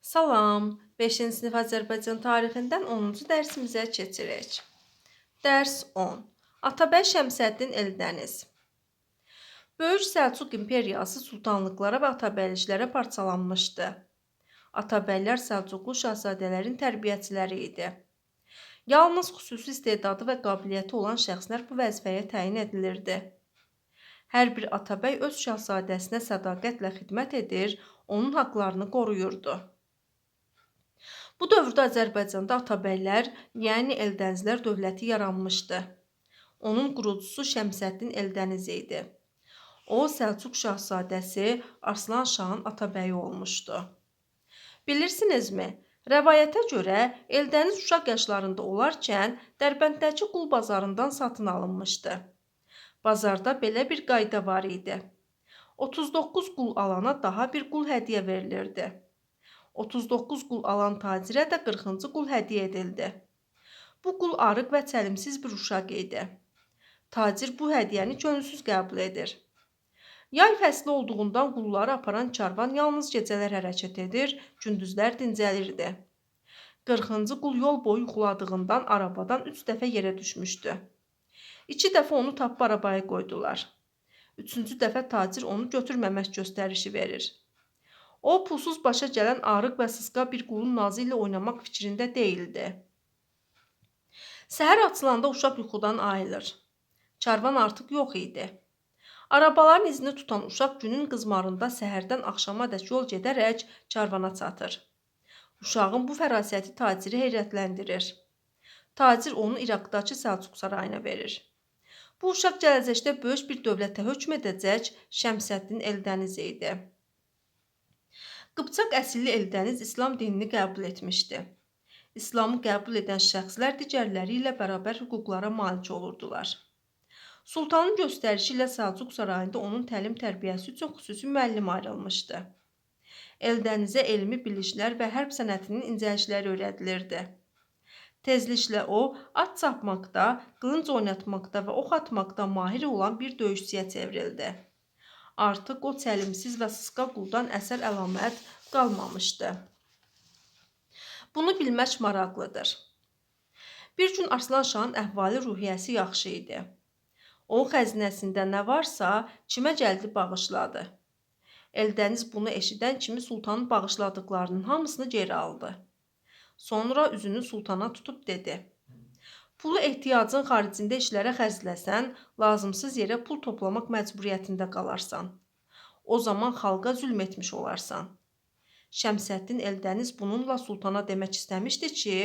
Salam, 5-ci sinif Azərbaycan tarixindən 10-cu dərsimizə keçirik. Dərs 10. Atabəy Şəmsəddin Eldəniz. Böyük Səlcuq imperiyası sultanlıqlara və atabəyliklərə parçalanmışdı. Atabəylər Səlcuqlu şahzadələrin tərbiyəçiləri idi. Yalnız xüsusi istedadı və qabiliyyəti olan şəxslər bu vəzifəyə təyin edilirdi. Hər bir atabəy öz şahzadəsinə sədaqətlə xidmət edir, onun haqlarını qoruyurdu. Bu dövrdə Azərbaycanda atabəylər, yəni Eldənizlər dövləti yaranmışdı. Onun qurucusu Şəmsəddin Eldəniz idi. O, Səlcuq şahzadəsi Arslan Şahın atabəyi olmuşdu. Bilirsinizmi? Rəvayətə görə Eldəniz uşaq yaşlarında olarkən Dərbəndəki qul bazarından satın alınmışdı. Bazarda belə bir qayda var idi. 39 qul alana daha bir qul hədiyyə verilirdi. 39 qul alan tacirə də 40-cı qul hədiyyə edildi. Bu qul arıq və çəlimsiz bir uşaq idi. Tacir bu hədiyyəni könülsüz qəbul edir. Yay fəsli olduğundan qulları aparan karvan yalnız gecələr hərəkət edir, gündüzlər dincəlirdi. 40-cı qul yol boyu yuxuladığından arabadan 3 dəfə yerə düşmüşdü. 2 dəfə onu tapıb arabaya qoydular. 3-cü dəfə tacir onu götürməmək göstərişi verir. O, pulsuz başa gələn arıq və sısqa bir qulun nazı ilə oynamaq fikrində deyildi. Səhər açılanda uşaq yuxudan ayılır. Karvan artıq yox idi. Arabaların izini tutan uşaq günün qızmarında səhərdən axşamadək yol gedərək karvana çatır. Uşağın bu fərasəti taciri heyrətləndirir. Tacir onu İraqdakı Səlcuq sarayına verir. Bu uşaq gələcəkdə böyük bir dövlətə hökm edəcək Şəmsəddin Eldəniz idi. Qıpçaq əsilli Eldəniz İslam dinini qəbul etmişdi. İslamı qəbul edən şəxslər digərləri ilə bərabər hüquqlara malik olurdular. Sultanın göstərişi ilə Səlcuq sarayında onun təlim-tərbiyəsi üçün xüsusi müəllim ayrılmışdı. Eldənizə elmi biliklər və hərb sənətinin incəlikləri öyrədilirdi. Tezliklə o, at çapmaqda, qılınc oynatmaqda və ox atmaqda mahir olan bir döyüşçüyə çevrildi. Artıq o çəlimsiz və sısqa quldan əsər əlamət qalmamışdı. Bunu bilmək maraqlıdır. Bir gün Arslan Şahın əhvali ruhiyyəsi yaxşı idi. O, xəzinəsində nə varsa kimə gəldi bağışladı. Eldəniz bunu eşidən kimi sultanın bağışladıqlarının hamısını geri aldı. Sonra üzünü sultana tutub dedi: Pulu ehtiyacın xaricində işlərə xərcləsən, lazımsız yerə pul toplamaq məcburiyyətində qalarsan. O zaman xalqa zülm etmiş olarsan. Şəmsəddin Eldəniz bununla sultana demək istəmişdi ki,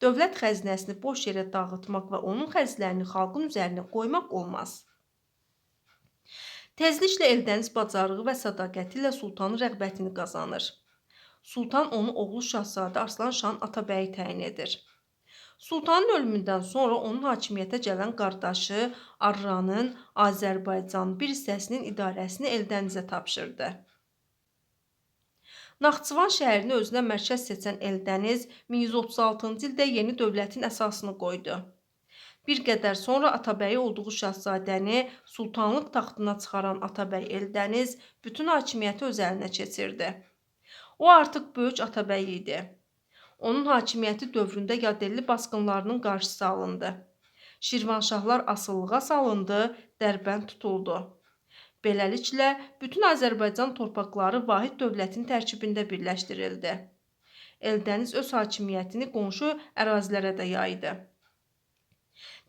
dövlət xəzinəsini boş yerə dağıtmaq və onun xərclərini xalqın üzərinə qoymaq olmaz. Tezliklə Eldəniz bacarığı və sədaqəti ilə sultanın rəğbətini qazanır. Sultan onu oğlu şahzadə Arslan Şahın atabəyi təyin edir. Sultanın ölümündən sonra onun hakimiyyətə gələn qardaşı Arranın Azərbaycan bir hissəsinin idarəsini Eldənizə tapşırdı. Naxçıvan şəhərini özünə mərkəz seçən Eldəniz 1136-cı ildə yeni dövlətin əsasını qoydu. Bir qədər sonra atabəyi olduğu şahzadəni sultanlıq taxtına çıxaran atabəy Eldəniz bütün hakimiyyəti öz əlinə keçirdi. O artıq böyük atabəy idi. Onun hakimiyyəti dövründə yadelli basqınlarının qarşısı alındı. Şirvanşahlar asılılığa salındı, Dərbənd tutuldu. Beləliklə, bütün Azərbaycan torpaqları vahid dövlətin tərkibində birləşdirildi. Eldəniz öz hakimiyyətini qonşu ərazilərə də yaydı.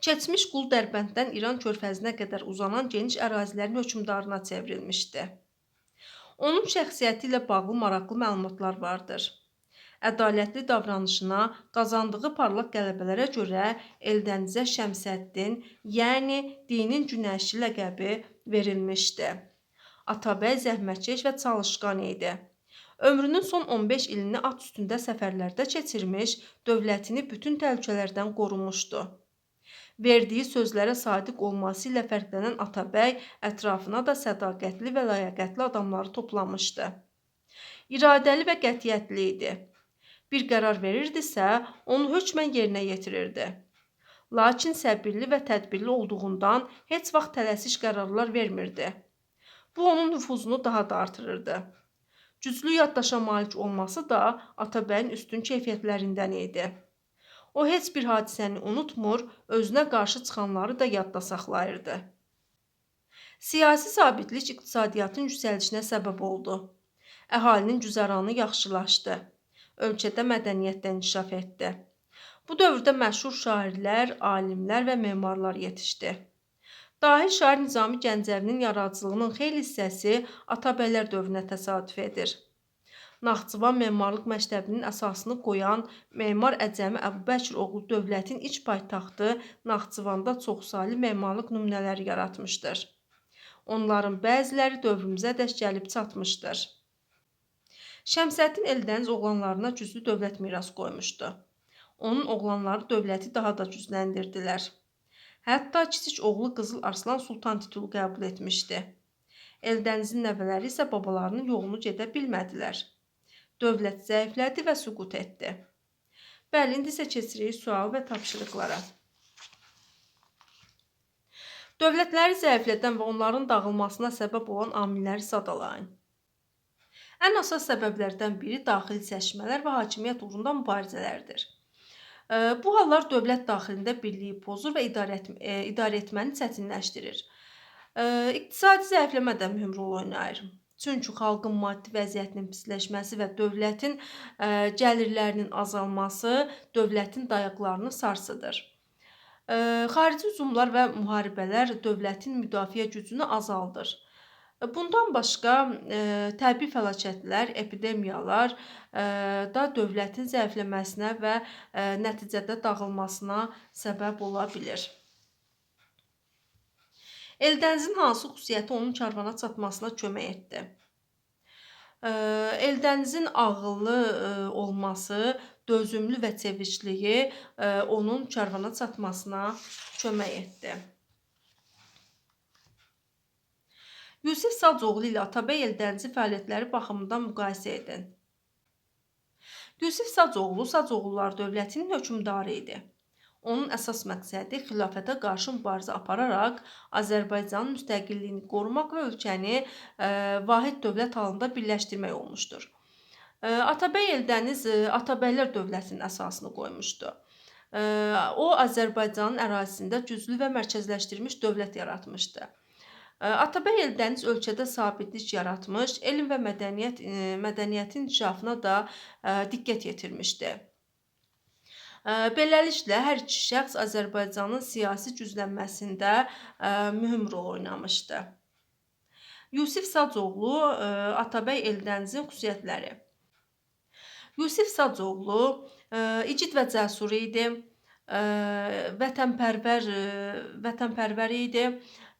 Keçmiş qul Dərbənddən İran körfəzinə qədər uzanan geniş ərazilərin hökmdarına çevrilmişdi. Onun şəxsiyyəti ilə bağlı maraqlı məlumatlar vardır. Ədalətli davranışına, qazandığı parlaq qələbələrə görə Eldənizə Şəmsəddin, yəni dinin günəşi ləqəbi verilmişdi. Atabəy zəhmətkeş və çalışqan idi. Ömrünün son 15 ilini at üstündə səfərlərdə keçirmiş, dövlətini bütün təhlükələrdən qorumuşdu. Verdiyi sözlərə sadiq olması ilə fərqlənən Atabəy ətrafına da sədaqətli və ləyaqətli adamları toplamışdı. İradəli və qətiyyətli idi. Bir qərar verirdisə, onu hökmən yerinə yetirirdi. Lakin səbirli və tədbirli olduğundan heç vaxt tələsik qərarlar vermirdi. Bu onun nüfuzunu daha da artırırdı. Güclü yaddaşa malik olması da Atabəyin üstün keyfiyyətlərindən idi. O heç bir hadisəni unutmur, özünə qarşı çıxanları da yadda saxlayırdı. Siyasi sabitlik iqtisadiyyatın yüksəlişinə səbəb oldu. Əhalinin güzəranı yaxşılaşdı. Ölkədə mədəniyyət də inkişaf etdi. Bu dövrdə məşhur şairlər, alimlər və memarlar yetişdi. Dahi şair Nizami Gəncəvinin yaradıcılığının xeyli hissəsi Atabəylər dövrünə təsadüf edir. Naxçıvan memarlıq məktəbinin əsasını qoyan memar Əcəmi Əbubəkir oğlu dövlətin ilk paytaxtı Naxçıvanda çoxsaylı memarlıq nümunələri yaratmışdır. Onların bəziləri dövrümüzə dək gəlib çatmışdır. Şəmsəddin Eldəniz oğlanlarına güclü dövlət miras qoymuşdu. Onun oğlanları dövləti daha da gücləndirdilər. Hətta kiçik oğlu Qızıl Arslan Sultan titulu qəbul etmişdi. Eldənizin nəvələri isə babalarının yolunu gedə bilmədilər. Dövlət zəiflədi və süqut etdi. Bəli, indi isə keçirik sual və tapşırıqlara. Dövlətləri zəiflədən və onların dağılmasına səbəb olan amilləri sadalayın. Ən əsas səbəblərdən biri daxili çəkişmələr və hakimiyyət uğrunda mübarizələrdir. Bu hallar dövlət daxilində birliyi pozur və idarə etməni çətinləşdirir. İqtisadi zəifləmə də mühüm rol oynayır. Çünki xalqın maddi vəziyyətinin pisləşməsi və dövlətin gəlirlərinin azalması dövlətin dayaqlarını sarsıdır. Xarici hücumlar və müharibələr dövlətin müdafiə gücünü azaldır. Bundan başqa təbii fəlakətlər, epidemiyalar da dövlətin zəifləməsinə və nəticədə dağılmasına səbəb ola bilir. Eldənizin hansı xüsusiyyəti onun karvana çatmasına kömək etdi? Eldənizin ağıllı olması, dözümlü və çevişliyi onun karvana çatmasına kömək etdi. Yusif Sacıoğlu ilə Atabəy Eldənizi fəaliyyətləri baxımından müqayisə edin. Yusif Sacıoğlu Sacıoğlular dövlətinin hökmdarı idi. Onun əsas məqsədi xilafətə qarşı mübarizə apararaq Azərbaycanın müstəqilliyini qorumaq və ölkəni vahid dövlət halında birləşdirmək olmuşdur. Atabəy Eldəniz Atabəylər dövlətinin əsasını qoymuşdu. O, Azərbaycanın ərazisində güclü və mərkəzləşdirilmiş dövlət yaratmışdı. Atabəy Eldəniz ölkədə sabitlik yaratmış, elm və mədəniyyətin inkişafına da diqqət yetirmişdi. Beləliklə, hər iki şəxs Azərbaycanın siyasi güclənməsində mühüm rol oynamışdı. Yusif Sacıoğlu, Atabəy Eldənizin xüsusiyyətləri. Yusif Sacıoğlu igid və cəsur idi, vətənpərvər idi,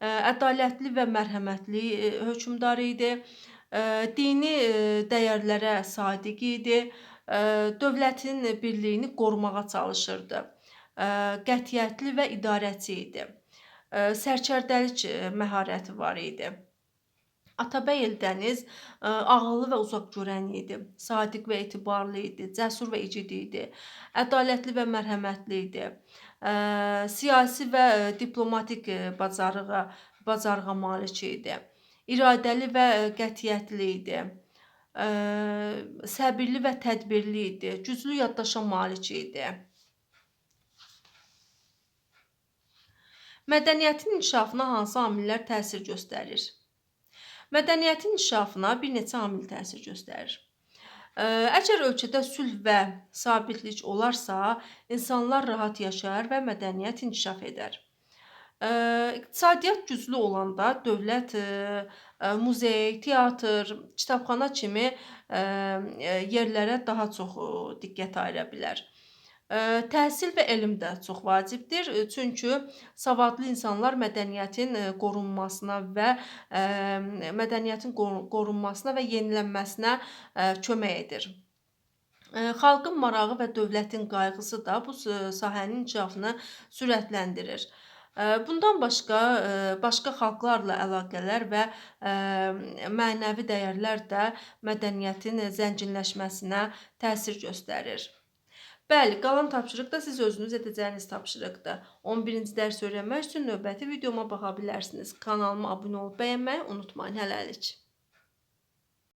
ədalətli və mərhəmətli hökmdar idi, dini dəyərlərə sadiq idi, dövlətin birliyini qorumağa çalışırdı, qətiyyətli və idarəçi idi, sərkərdəlik məharəti var idi. Atabəy Eldəniz ağıllı və uzaqgörən idi, sadiq və etibarlı idi, cəsur və igid idi, ədalətli və mərhəmətli idi, siyasi və diplomatik bacarığa malik idi, iradəli və qətiyyətli idi, səbirli və tədbirli idi, güclü yaddaşa malik idi. Mədəniyyətin inkişafına hansı amillər təsir göstərir? Mədəniyyətin inkişafına bir neçə amil təsir göstərir. Əgər ölkədə sülh və sabitlik olarsa, insanlar rahat yaşayar və mədəniyyət inkişaf edər. İqtisadiyyat güclü olanda dövlət muzey, teatr, kitabxana kimi yerlərə daha çox diqqət ayıra bilər. Təhsil və elm də çox vacibdir, çünki savadlı insanlar mədəniyyətin qorunmasına və yenilənməsinə kömək edir. Xalqın marağı və dövlətin qayğısı da bu sahənin inkişafını sürətləndirir. Bundan başqa xalqlarla əlaqələr və mənəvi dəyərlər də mədəniyyətin zənginləşməsinə təsir göstərir. Bəli, qalan tapşırıq da siz özünüz edəcəyiniz tapşırıqdır. 11-ci dərs öyrənmək üçün növbəti videoma baxa bilərsiniz. Kanalıma abunə olub bəyənməyi unutmayın. Hələlik.